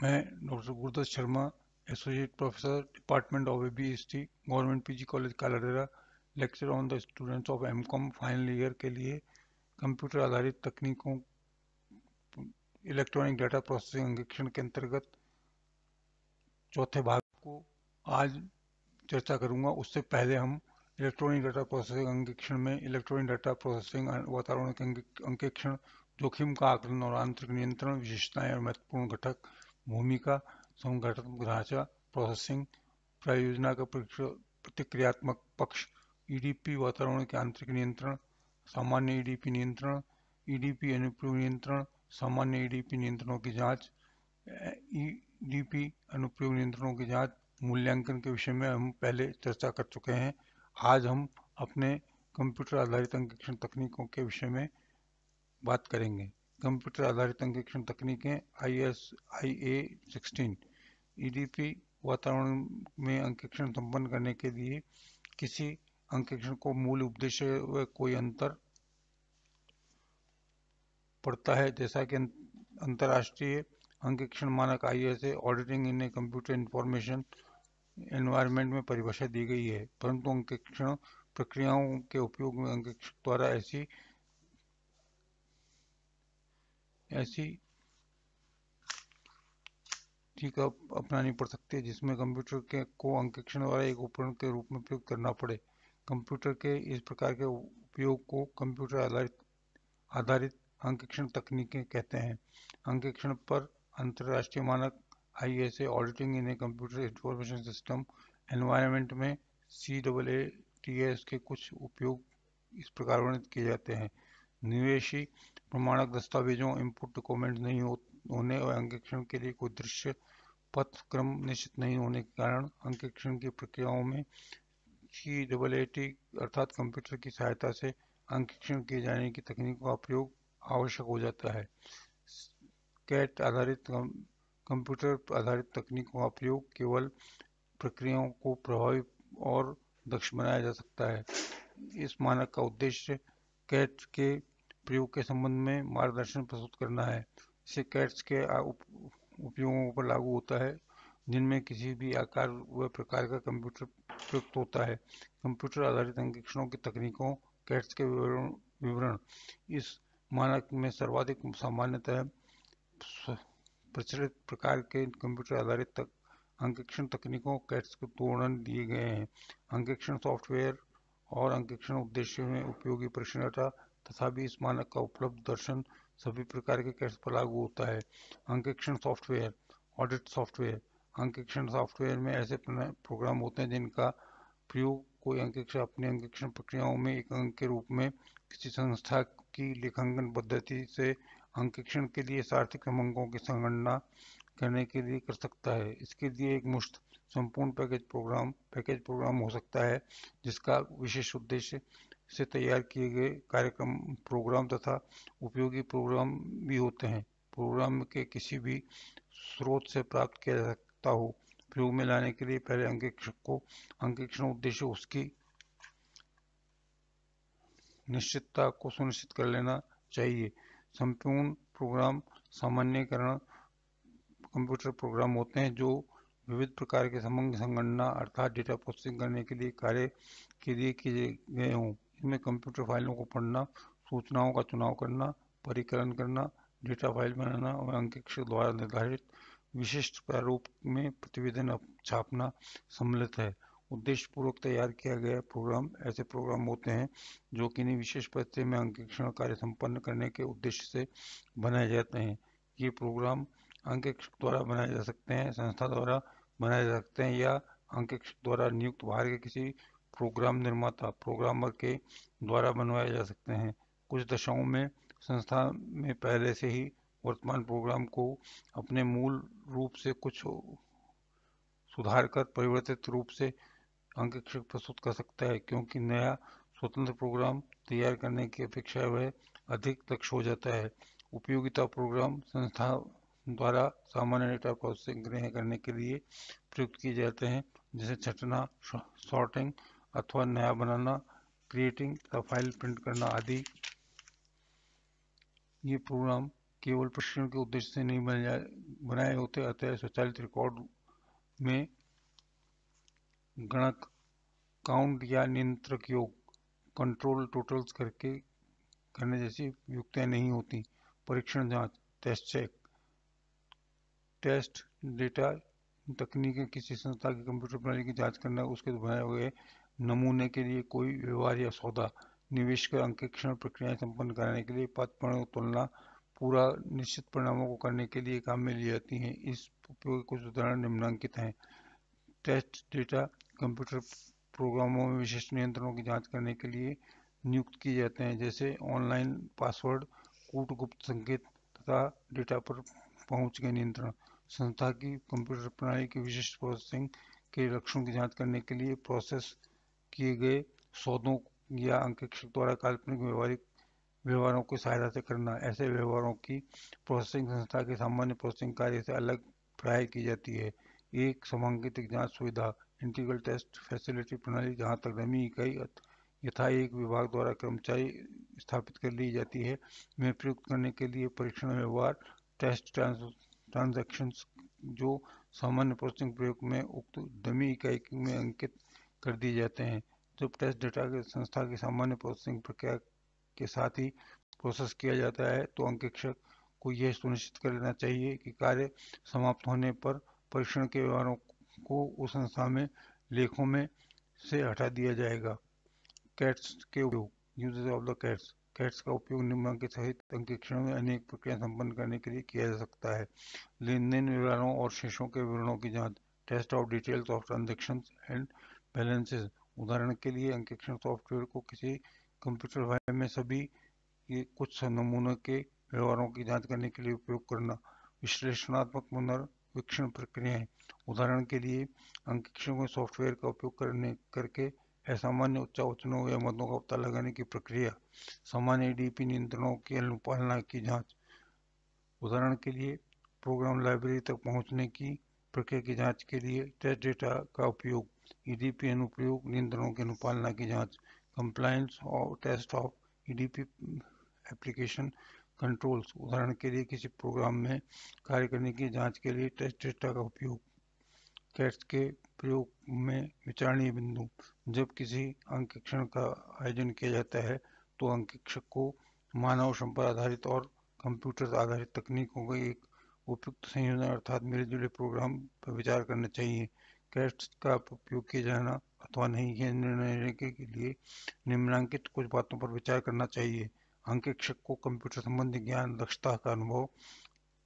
मैं doctor Gurudutt Sharma, associate professor, department of ABST, government PG college Kaladera, lecture on the students of MCom final year के लिए computer आधारित तकनीकों electronic data processing अंगीक्षण के अंतर्गत चौथे भाग को आज चर्चा करूंगा। उससे पहले हम इलेक्ट्रॉनिक डाटा प्रोसेसिंग अंगीक्षण में इलेक्ट्रॉनिक डाटा प्रोसेसिंग वातावरण के अंगीक्षण, जोखिम का आकलन और आंतरिक नियंत्रण, विशेषताएं और महत्वपूर्ण घटक, भूमिका, संगठनात्मक ढांचा, प्रोसेसिंग, परियोजना का प्रतिक्रियात्मक पक्ष, ईडीपी वातावरण के आंतरिक नियंत्रण, सामान्य ईडीपी नियंत्रण, ईडीपी अनुप्रयोग नियंत्रण, सामान्य ईडीपी नियंत्रणों की जांच, ईडीपी अनुप्रयोग नियंत्रणों की जांच, मूल्यांकन के विषय में हम पहले चर्चा कर चुके हैं। आज हम अपने कंप्यूटर आधारित अंगीक्षण तकनीकों के विषय में बात करेंगे। कंप्यूटर आधारित अंगीक्षण तकनीकें IA16 ईडीपी वातावरण में अंगीक्षण संपन्न करने के लिए किसी अंगीक्षण को मूल उद्देश्य व कोई अंतर पड़ता है, जैसा कि अंतर्राष्ट्रीय अंगीक्षण मानक ISA auditing in a computer information environment में परिभाषा दी गई है, परंतु अंगीक्षण प्रक्रियाओं के उपयोग में अंगीक्षक द्वारा ऐसी ठीक अपनानी पड़ सकती है जिसमें कंप्यूटर के को अंगीक्षण द्वारा एक उपकरण के रूप में प्रयोग करना पड़े। कंप्यूटर के इस प्रकार के उपयोग को कंप्यूटर आधारित अंगीक्षण तकनीकें कहते हैं। अंगीक्षण पर अंतर्राष्ट्रीय मानक ISA auditing in a computer information system environment में CAATS के कुछ उपयोग इस प्रकार वर्णित किए जाते हैं। निवेशी प्रमाणक दस्तावेजों, इनपुट डॉक्यूमेंट नहीं होने और अंगीक्षण के लिए कोई दृश्य पथ क्रम निश्चित नहीं होने के कारण अंगीक्षण की प्रक्रियाओं में CAAT अर्थात कंप्यूटर की सहायता से अंगीक्षण किए जाने की तकनीकों का प्रयोग आवश्यक हो जाता है। कैट आधारित कंप्यूटर आधारित तकनीकों का प्रयोग केवल प्रक्रियाओं को प्रभावी और दक्ष बनाया जा सकता है। इस मानक का उद्देश्य कैट के प्रयोग के संबंध में मार्गदर्शन प्रस्तुत करना है। इसे कैट्स के उपयोगों पर लागू होता है जिनमें किसी भी आकार व प्रकार का कंप्यूटर प्रयुक्त होता है। कंप्यूटर आधारित अंगीक्षणों की तकनीकों कैट्स के विवरण इस मानक में सर्वाधिक सामान्यतः प्रचलित प्रकार के कंप्यूटर आधारित अंगीक्षण तकनीकों कैट्स के 2 वर्णन दिए गए हैं। अंगीक्षण सॉफ्टवेयर और अंगीक्षण उद्देश्य में उपयोगी परीक्षण डाटा तथा भी इस मानक का उपलब्ध दर्शन सभी प्रकार के कैट्स पर लागू होता है। अंगीक्षण सॉफ्टवेयर, ऑडिट सॉफ्टवेयर। अंगीक्षण सॉफ्टवेयर में ऐसे प्रोग्राम होते हैं जिनका प्रयोग कोई अंगीक्षक अपनी अंगीक्षण प्रक्रियाओं में एक अंग के रूप में किसी संस्था की लेखांकन पद्धति से अंगीक्षण के लिए सार्थक क्रमांकों की संगणना करने के लिए कर सकता है। इसके लिए एक मुश्त संपूर्ण पैकेज प्रोग्राम हो सकता है जिसका विशेष उद्देश्य से तैयार किए गए कार्यक्रम प्रोग्राम तथा उपयोगी प्रोग्राम भी होते हैं। प्रोग्राम के किसी भी स्रोत से प्राप्त किया जा सकता हो। प्रयोग में लाने के लिए पहले अंगीक्षक को अंगीक्षण उद्देश्य उसकी निश्चितता को सुनिश्चित कर लेना चाहिए। संपूर्ण प्रोग्राम सामान्यकरण कंप्यूटर प्रोग्राम होते हैं जो विविध प्रकार के समग्र संगणना अर्थात डेटा प्रोसेसिंग करने के लिए कार्य के लिए किए गए हों। इनमें कंप्यूटर फाइलों को पढ़ना, सूचनाओं का चुनाव करना, परिकलन करना, डेटा फाइल बनाना और अंगीक्षक द्वारा निर्धारित विशिष्ट प्रारूप में प्रतिवेदन छापना सम्मिलित है। उद्देश्य पूर्वक तैयार किया गया प्रोग्राम ऐसे प्रोग्राम होते हैं जो किन्हीं विशेष परिस्थिति में अंगीक्षण कार्य संपन्न करने के उद्देश्य से बनाए जाते हैं। ये प्रोग्राम अंगीक्षक द्वारा बनाए जा सकते हैं, संस्था द्वारा बनाए जा सकते हैं या अंगीक्षक द्वारा नियुक्त बाहर के किसी प्रोग्राम निर्माता प्रोग्रामर के द्वारा बनवाए जा सकते हैं। कुछ दशाओं में संस्था में पहले से ही वर्तमान प्रोग्राम को अपने मूल रूप से कुछ सुधार कर परिवर्तित रूप से अंगीक्षक प्रस्तुत कर सकता है, क्योंकि नया स्वतंत्र प्रोग्राम तैयार करने की अपेक्षा वह अधिक दक्ष हो जाता है। उपयोगिता प्रोग्राम संस्था द्वारा सामान्य डेटा प्रोसेसिंग करने के लिए प्रयुक्त किए जाते हैं, जैसे छंटना, सॉर्टिंग अथवा नया बनाना, क्रिएटिंग तथा फाइल प्रिंट करना आदि। ये प्रोग्राम केवल प्रशिक्षण के उद्देश्य से नहीं बनाए होते, अतः स्वचालित रिकॉर्ड में गणक, काउंट या नियंत्रक योग, कंट्रोल टोटल्स करने जैसी युक्तियां नहीं होती। परीक्षण जांच, टेस्ट चेक, टेस्ट डेटा तकनीकें किसी संस्था की कंप्यूटर प्रणाली की जांच करना, उसके बनाए हुए नमूने के लिए कोई व्यवहार या सौदा, निवेश कर अंकेक्षण प्रक्रियाएं संपन्न कराने के लिए पथ परिणाम तुलना पूरा निश्चित परिणामों को करने के लिए काम में ली जाती हैं। इस उपयोग कुछ उदाहरण निम्नलिखित हैं। टेस्ट डेटा कंप्यूटर प्रोग्रामों में विशिष्ट नियंत्रणों की जांच करने के लिए नियुक्त किए जाते हैं, जैसे ऑनलाइन पासवर्ड, कूट गुप्त संकेत तथा डेटा पर पहुंच के नियंत्रण। संस्था की कंप्यूटर प्रणाली की विशिष्ट प्रोसेसिंग के लक्षणों की जांच करने के लिए प्रोसेस किए गए सौदों या अंकेक्षक द्वारा काल्पनिक व्यवहारों की सहायता से करना। ऐसे व्यवहारों की प्रोसेसिंग संस्था के सामान्य प्रोसेसिंग कार्य से अलग प्राय की जाती है। एक समांकित जांच सुविधा, इंटीग्रल टेस्ट फैसिलिटी प्रणाली, जहां तक डमी इकाई यथा एक विभाग द्वारा कर्मचारी स्थापित कर ली जाती है, में प्रयुक्त करने के लिए परीक्षण व्यवहार, टेस्ट ट्रांजैक्शंस जो सामान्य प्रोसेसिंग प्रयोग में उक्त डमी इकाई में अंकित कर दिए जाते हैं। जब टेस्ट डेटा के संस्था की सामान्य प्रोसेसिंग प्रक्रिया के साथ ही प्रोसेस किया जाता है, तो अंकेक्षक को यह सुनिश्चित कर लेना चाहिए कि कार्य समाप्त होने पर परीक्षण के व्यवहारों को उस संस्था में लेखों में से हटा दिया जाएगा। कैट्स के उपयोग, uses of the cats. Cats का उपयोग निम्नलिखित सहित अंकेक्षण में अनेक प्रक्रिया संपन्न करने के लिए किया जा सकता है। लेन देन विवरणों और शेषों के विवरणों की जांच, test of details of transaction and balances. उदाहरण के लिए अंकेक्षण सॉफ्टवेयर को किसी कंप्यूटर फाइल में सभी ये कुछ नमूनों के व्यवहारों की जांच करने के लिए उपयोग करना। विश्लेषणात्मक पुनर्वीक्षण प्रक्रियाएं, उदाहरण के लिए अंकेक्षण में सॉफ्टवेयर का उपयोग करके असामान्य उच्चावचनों या मदों का पता लगाने की प्रक्रिया। सामान्य ईडीपी नियंत्रणों की अनुपालना की जांच, उदाहरण के लिए प्रोग्राम लाइब्रेरी तक पहुंचने की प्रक्रिया की जांच के लिए टेस्ट डेटा का उपयोग। ईडीपी अनुप्रयोग नियंत्रणों की अनुपालना की जांच, कंप्लायंस और test of EDP application controls, उदाहरण के लिए किसी प्रोग्राम में कार्य करने की जांच के लिए टेस्ट डेटा का उपयोग। कैट्स के प्रयोग में विचारणीय बिंदु, जब किसी अंकेक्षण का आयोजन किया जाता है तो अंकेक्षक को मानव संपर्क आधारित और कंप्यूटर आधारित तकनीकों का एक उपयुक्त संयोजन अर्थात मिले जुले प्रोग्राम पर विचार करना चाहिए। कैट्स का उपयोग किया जाना अथवा नहीं यह निर्णय लेने के लिए निम्नलिखित कुछ बातों पर विचार करना चाहिए। अंकेक्षक को कंप्यूटर संबंधी ज्ञान, दक्षता का अनुभव,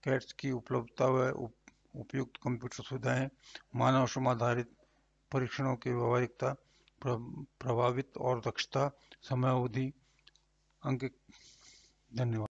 कैट्स की उपलब्धता व उपयुक्त कंप्यूटर सुविधाएं, मानव श्रम आधारित परीक्षणों की व्यावहारिकता, प्रभावित और दक्षता, समय अवधि, अंक। धन्यवाद।